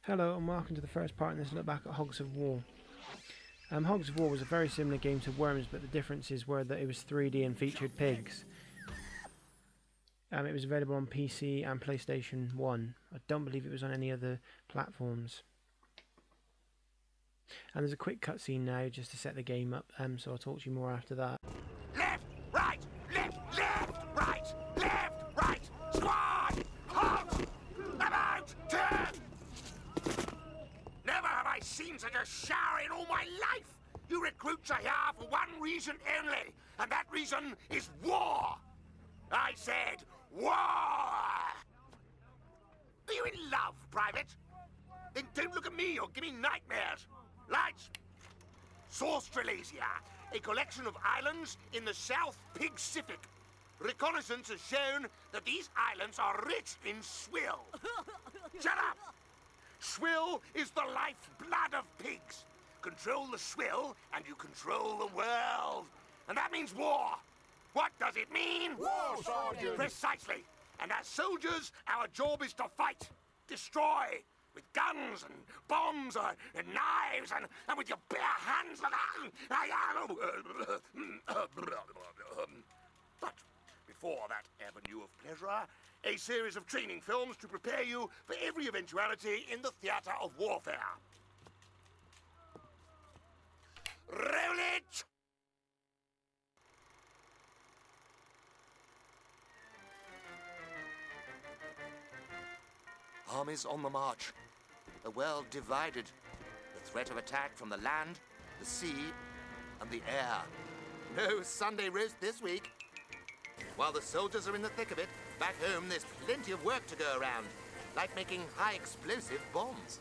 Hello and welcome to the first part in this look back at Hogs of War. Hogs of War was a very similar game to Worms, but the differences were that it was 3D and featured pigs. It was available on PC and PlayStation 1. I don't believe it was on any other platforms. And there's a quick cutscene now just to set the game up, so I'll talk to you more after that. Left, right, left, right, squad, halt, about, turn. Never have I seen such a shower in all my life. You recruits are here for one reason only, and that reason is war. I said war. Are you in love, Private? Then don't look at me or give me nightmares. Lights. Australasia, a collection of islands in the South Pacific. Reconnaissance has shown that these islands are rich in swill. Shut up! Swill is the lifeblood of pigs. Control the swill and you control the world. And that means war. What does it mean? War, Sergeant! Precisely. And as soldiers, our job is to fight, destroy, with guns and bombs and knives and with your bare hands. But before that avenue of pleasure, a series of training films to prepare you for every eventuality in the theatre of warfare. Roll it! Armies on the march. The world divided. The threat of attack from the land, the sea, and the air. No Sunday roast this week. While the soldiers are in the thick of it, back home there's plenty of work to go around. Like making high-explosive bombs.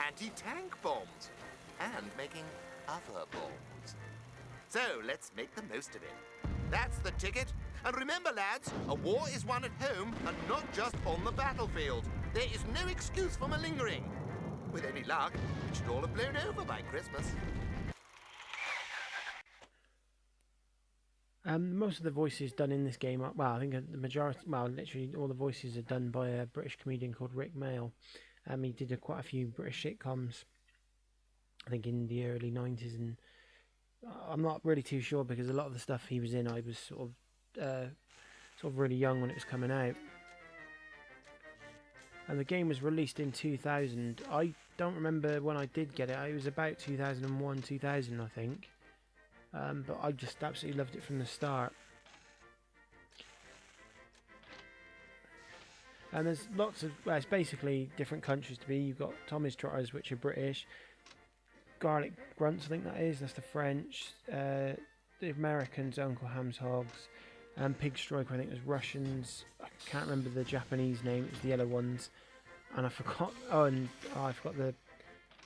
Anti-tank bombs. And making other bombs. So, let's make the most of it. That's the ticket. And remember, lads, a war is won at home and not just on the battlefield. There is no excuse for malingering. With any luck, it should all have blown over by Christmas. Most of the voices done in this game are, well, I think the majority, well, literally all the voices are done by a British comedian called Rick Mail. He did quite a few British sitcoms, I think in the early 90s, and I'm not really too sure because a lot of the stuff he was in, I was sort of really young when it was coming out. And the game was released in 2000. I don't remember when I did get it. It was about 2001, 2000, I think. But I just absolutely loved it from the start. And there's lots of, well, it's basically different countries to be. You've got Tommy's Trotters, which are British. Garlic Grunts, I think that's the French. The Americans, Uncle Ham's Hogs. And Pig Striker, I think, was Russians. I can't remember the Japanese name. It was the yellow ones, and I forgot. I forgot the.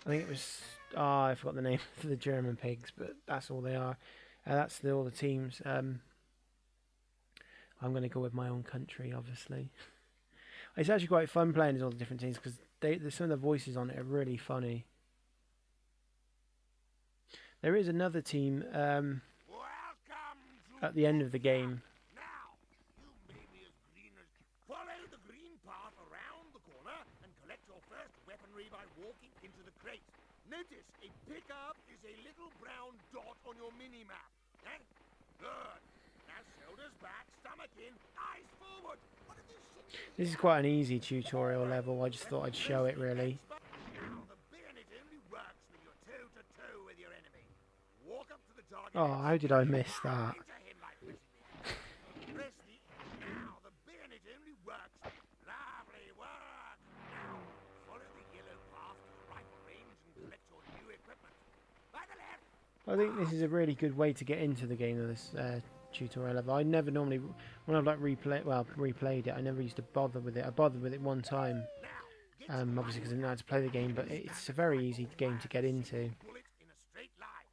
I think it was. I forgot the name for the German pigs, but that's all they are. That's all the teams. I'm going to go with my own country, obviously. It's actually quite fun playing as all the different teams because some of the voices on it are really funny. There is another team at the end of the game. By walking into the crate. Notice a pickup is a little brown dot on your mini-map. Eh? Good. Now shoulders back, stomach in, eyes forward. What did you see? This is quite an easy tutorial level. I just thought I'd show it really. Now the bayonet only works when you're toe-to-toe with your enemy. Walk up to the target. Oh, how did I miss that? Press the... Now the bayonet only works. Lovely work. Now follow the yellow path to the rifle range and collect your new equipment. By the left. I think this is a really good way to get into the game of this tutorial level. I never normally, when I've replayed it, I never used to bother with it. I bothered with it one time, obviously because I didn't know how to play the game, but it's a very easy game to get into. Bullet in a straight line.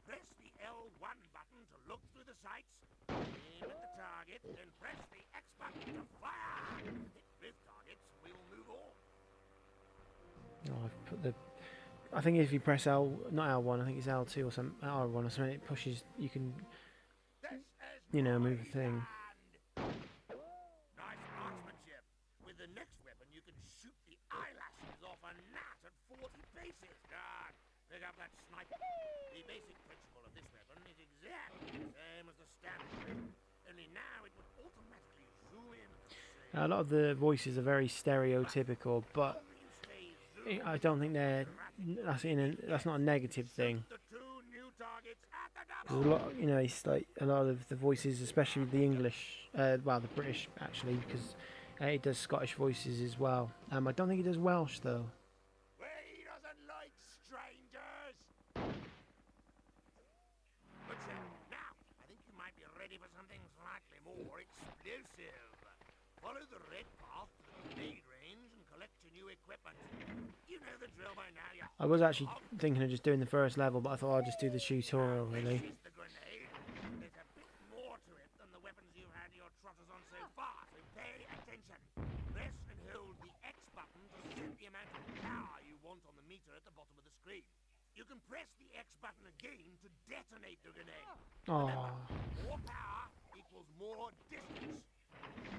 Press the L1 button to look through the sights. Aim at the target, then press the X button to fire. Hit both targets, we'll move on. Oh, I've put the. I think if you press L, not L1, I think it's L2 or some R1 or something. It pushes. You can, move the thing. Nice marksmanship. With the next weapon, you can shoot the eyelashes off a Pick up that sniper. The basic principle of this weapon is exactly the same as the standard, only now it would automatically zoom in at the same A lot of the voices are very stereotypical, but you stay zoomed I don't think they're. That's not a negative thing. the two new targets at the 'Cause a double. lot, it's like a lot of the voices, especially the English, well, the British actually, because it does Scottish voices as well. I don't think it does Welsh though. He doesn't like strangers. Good shot. Now, I think you might be ready for something slightly more explosive. Follow the red path to the grenade range and collect your new equipment. You know the drill by now. You I was actually thinking of just doing the first level, but I thought I'd just do the tutorial really. This is the grenade. There's a bit more to it than the weapons you've had your trotters on so far, so pay attention. Press and hold the X button to set the amount of power you want on the meter at the bottom of the screen. You can press the X button again to detonate the grenade. Remember, Oh, more power equals more distance.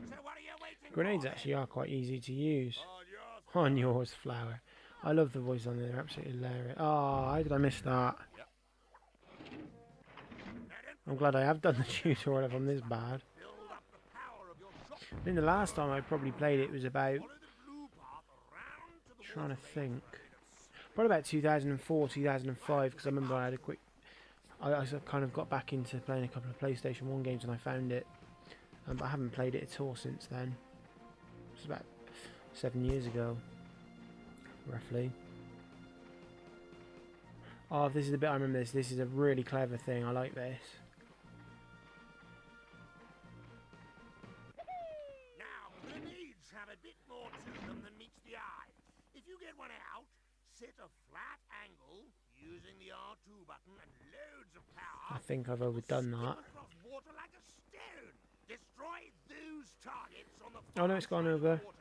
So what are you waiting grenades for? actually are quite easy to use. On yours. On yours, flower. I love the voice on there; they're absolutely hilarious. Oh, how did I miss that? I'm glad I have done the tutorial if I'm this bad. Build up the power of your shot. I think the last time I probably played it was about, Follow the blue path around to the trying to water range think, for a bit of probably about 2004, 2005, because I remember I had a quick, I kind of got back into playing a couple of PlayStation 1 games and I found it, but I haven't played it at all since then. It's about 7 years ago, roughly. Oh, this is the bit I remember. This is a really clever thing. I like this. Now, grenades have a bit more to them than meets the eye. If you get one out, set a flat angle using the R2 button and loads of power. I think I've overdone that. Across water like a stone. Destroy those targets on the Oh no, it's gone far side of over. the water.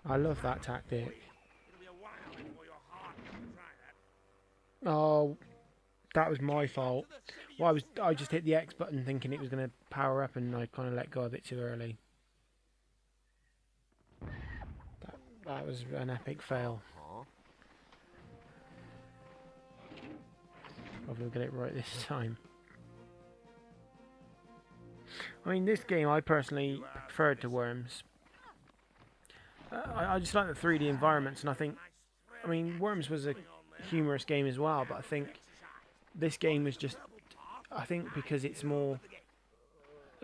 I love that tactic. It'll be a while before you're hard enough to try that. Oh, that was my fault. Well, I just hit the X button thinking it was going to power up, and I kind of let go a bit too early. That was an epic fail. Hopefully we'll get it right this time. I mean, this game I personally preferred to Worms. I just like the 3D environments, and I mean, Worms was a humorous game as well, but I think this game was just, I think because it's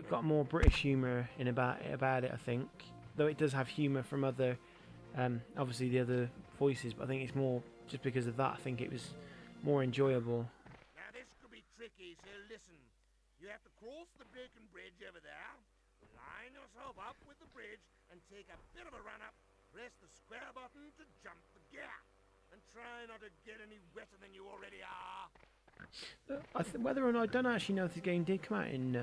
got more British humour in about it, I think. Though it does have humour from other, obviously the other voices, but I think it's more just because of that. I think it was more enjoyable. Now this could be tricky, so listen. You have to cross the broken bridge over there, line yourself up with the bridge, and take a bit of a run up. Press the square button to jump the gap, and try not to get any wetter than you already are. Whether or not I don't actually know if this game did come out in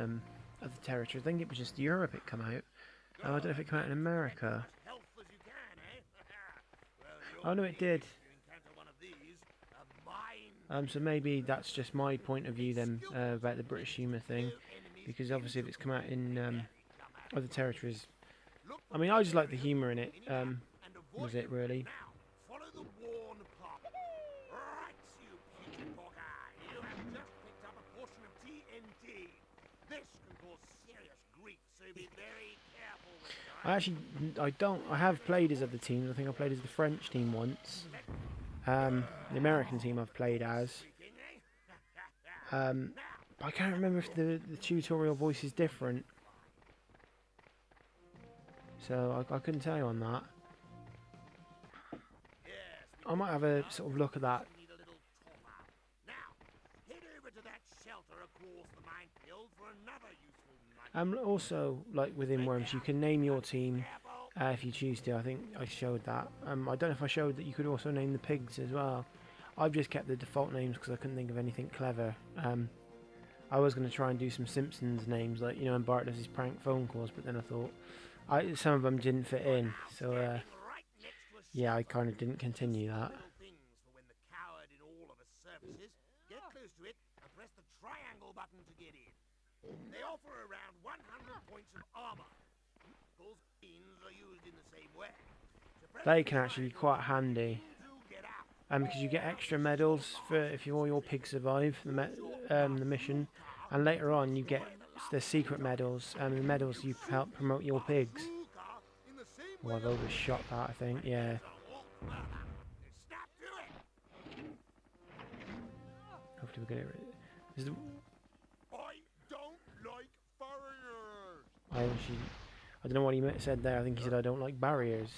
other territories. I think it was just Europe it come out. I don't know if it came out in America. As health as you can, eh? Oh Well, no, it did. if you encounter one of these, a mine. So maybe that's just my point of view then about the British humour thing, because obviously if it's come out in other territories, I mean I just like the humour in it. Was it really? Now, follow the worn path. Right, you putrid porker. You have just picked up a portion of TNT. This can cause serious grief, so be very careful with it. I have played as other teams. I think I played as the French team once. The American team I've played as. But I can't remember if the tutorial voice is different. So I couldn't tell you on that. I might have a sort of look at that. Need a little topper. Now, head over to that shelter across the minefield for another useful nugget. Also, like within Worms, you can name your team if you choose to. I think I showed that. I don't know if I showed that you could also name the pigs as well. I've just kept the default names because I couldn't think of anything clever. I was going to try and do some Simpsons names, like, you know, when Bart does his prank phone calls, but then I thought some of them didn't fit in, so yeah, I kind of didn't continue that. Little things for when the coward in all of us services. Get close to it and press the triangle button to get in. They offer around 100 points of armor. Beans are used in the same way. So press They the can actually be triangle quite handy. to get out. because you get extra medals for if all your pigs survive the mission, and later on you get the secret medals and the medals you help promote your pigs. Oh, I've overshot that, I think. Yeah. Snap to it. Hopefully we get it. Is the, I don't like foreigners. I don't know what he said there. I think he said I don't like barriers.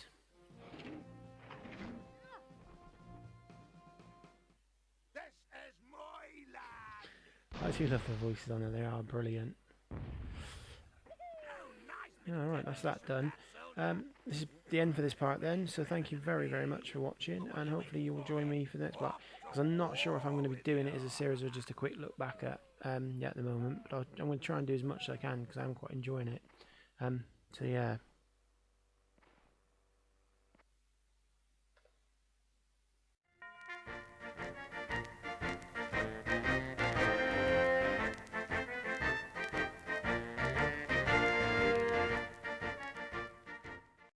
This is my land. I do love the voices on there. They are brilliant. Yeah, alright, that's that done. This is the end for this part then, so thank you very, very much for watching, and hopefully you will join me for the next part, because I'm not sure if I'm going to be doing it as a series or just a quick look back at the moment, but I'm going to try and do as much as I can, because I'm quite enjoying it. So yeah.